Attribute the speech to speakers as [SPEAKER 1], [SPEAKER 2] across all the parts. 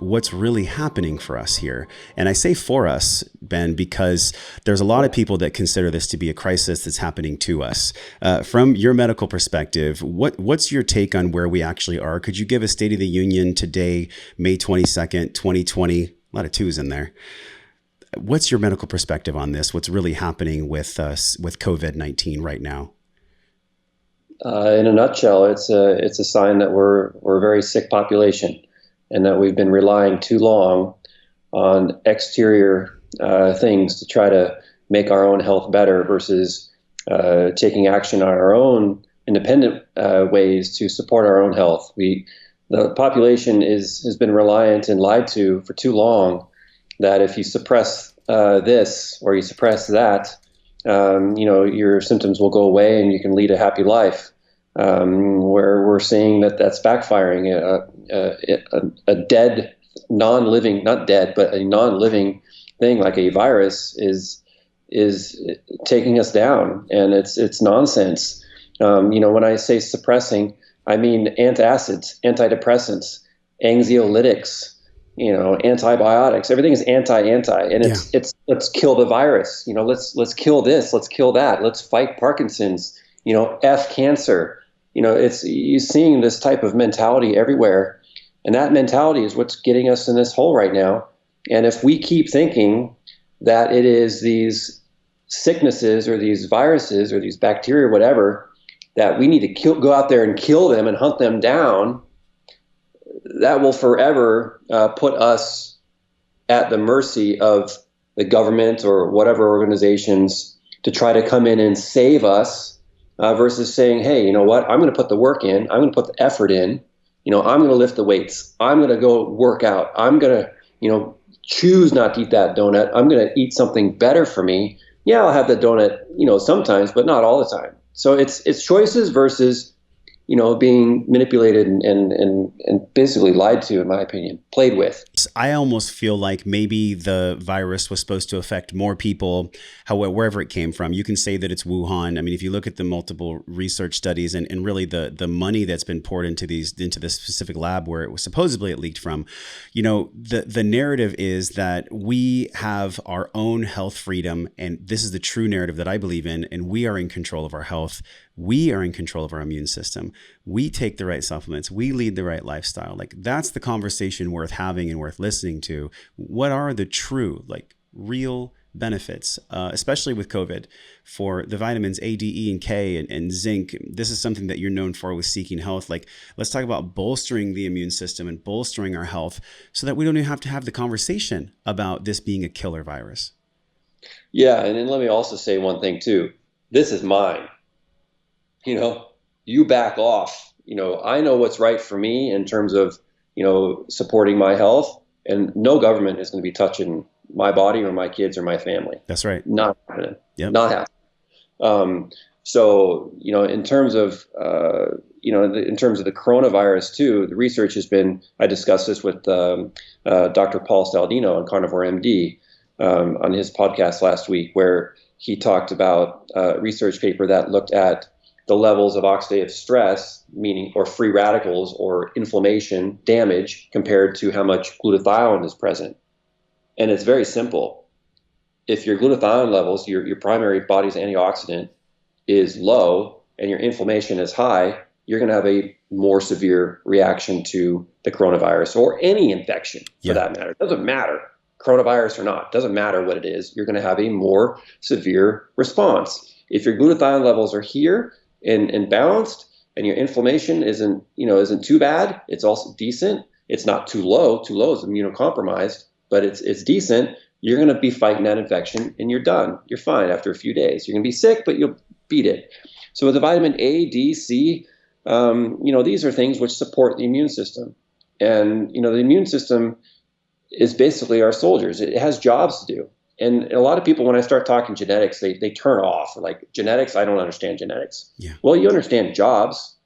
[SPEAKER 1] what's really happening for us here. And I say for us, Ben, because there's a lot of people that consider this to be a crisis that's happening to us. From your medical perspective, what's your take on where we actually are? Could you give a State of the Union today, May 22nd, 2020? A lot of twos in there. What's your medical perspective on this? What's really happening with us with COVID-19 right now?
[SPEAKER 2] In a nutshell, it's a sign that we're a very sick population, and that we've been relying too long on exterior things to try to make our own health better versus taking action on our own independent ways to support our own health. The population has been reliant and lied to for too long, that if you suppress this or you suppress that, your symptoms will go away and you can lead a happy life. Where we're seeing that's backfiring. A dead, non-living, not dead, but a non-living thing like a virus is taking us down, and it's nonsense. When I say suppressing, I mean antacids, antidepressants, anxiolytics, antibiotics. Everything is anti, and it's let's kill the virus. Let's kill this, let's kill that, let's fight Parkinson's. F cancer. You're seeing this type of mentality everywhere, and that mentality is what's getting us in this hole right now. And if we keep thinking that it is these sicknesses or these viruses or these bacteria, whatever, that we need to go out there and kill them and hunt them down, that will forever put us at the mercy of the government or whatever organizations to try to come in and save us. Versus saying, hey, you know what? I'm going to put the work in. I'm going to put the effort in. I'm going to lift the weights. I'm going to go work out. I'm going to, choose not to eat that donut. I'm going to eat something better for me. Yeah, I'll have the donut, sometimes, but not all the time. So it's choices versus, being manipulated and basically lied to, in my opinion, played with.
[SPEAKER 1] I almost feel like maybe the virus was supposed to affect more people, wherever it came from. You can say that it's Wuhan. I mean, if you look at the multiple research studies and really the money that's been poured into this specific lab where it was supposedly it leaked from, the narrative is that we have our own health freedom, and this is the true narrative that I believe in, and we are in control of our health. We are in control of our immune system. We take the right supplements. We lead the right lifestyle. Like, that's the conversation worth having and worth listening to. What are the true, real benefits, especially with COVID, for the vitamins A, D, E, and K, and zinc? This is something that you're known for with Seeking Health. Let's talk about bolstering the immune system and bolstering our health so that we don't even have to have the conversation about this being a killer virus.
[SPEAKER 2] Yeah, and then let me also say one thing too. This is mine. You back off. I know what's right for me in terms of, supporting my health, and no government is going to be touching my body or my kids or my family.
[SPEAKER 1] That's right.
[SPEAKER 2] Not happening.
[SPEAKER 1] Yep.
[SPEAKER 2] Not happening. So, in terms of, in terms of the coronavirus too, the research has been, I discussed this with Dr. Paul Staldino on Carnivore MD on his podcast last week, where he talked about a research paper that looked at the levels of oxidative stress, meaning or free radicals or inflammation damage, compared to how much glutathione is present. And it's very simple. If your glutathione levels, your primary body's antioxidant, is low and your inflammation is high, you're going to have a more severe reaction to the coronavirus or any infection for that matter. It doesn't matter, coronavirus or not. It doesn't matter what it is. You're going to have a more severe response. If your glutathione levels are here and balanced, and your inflammation isn't too bad, it's also decent. It's not too low. Too low is immunocompromised, but it's decent. You're going to be fighting that infection, and you're done. You're fine after a few days. You're going to be sick, but you'll beat it. So with the vitamin A, D, C, these are things which support the immune system, and the immune system is basically our soldiers. It has jobs to do. And a lot of people, when I start talking genetics, they turn off. Like, genetics, I don't understand genetics. Yeah. Well, you understand jobs,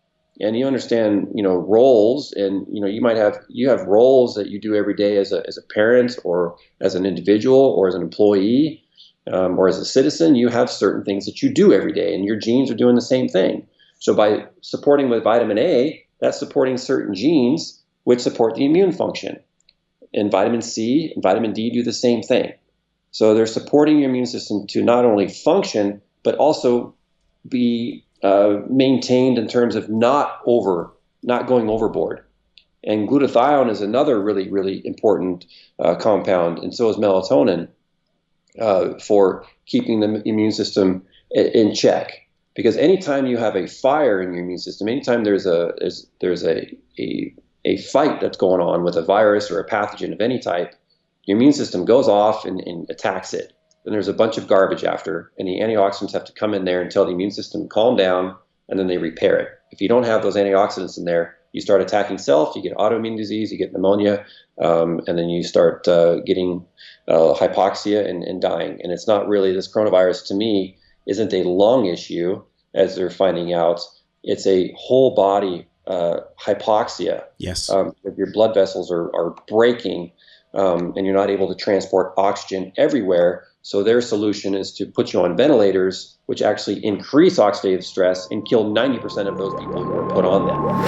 [SPEAKER 2] and you understand, roles, and you have roles that you do every day as a parent, or as an individual, or as an employee, or as a citizen. You have certain things that you do every day, and your genes are doing the same thing. So by supporting with vitamin A, that's supporting certain genes which support the immune function. and vitamin C and vitamin D do the same thing. So they're supporting your immune system to not only function, but also be maintained in terms of not going overboard. And glutathione is another really, really important compound, and so is melatonin for keeping the immune system in check. Because anytime you have a fire in your immune system, anytime there's a fight that's going on with a virus or a pathogen of any type, your immune system goes off and attacks it. Then there's a bunch of garbage after, and the antioxidants have to come in there and tell the immune system calm down, and then they repair it. If you don't have those antioxidants in there, you start attacking self, you get autoimmune disease, you get pneumonia, and then you start getting hypoxia and dying. And it's not really, this coronavirus to me isn't a lung issue, as they're finding out. It's a whole body hypoxia.
[SPEAKER 1] Yes.
[SPEAKER 2] If your blood vessels are breaking, and you're not able to transport oxygen everywhere. So their solution is to put you on ventilators, which actually increase oxidative stress and kill 90% of those people who are put on them.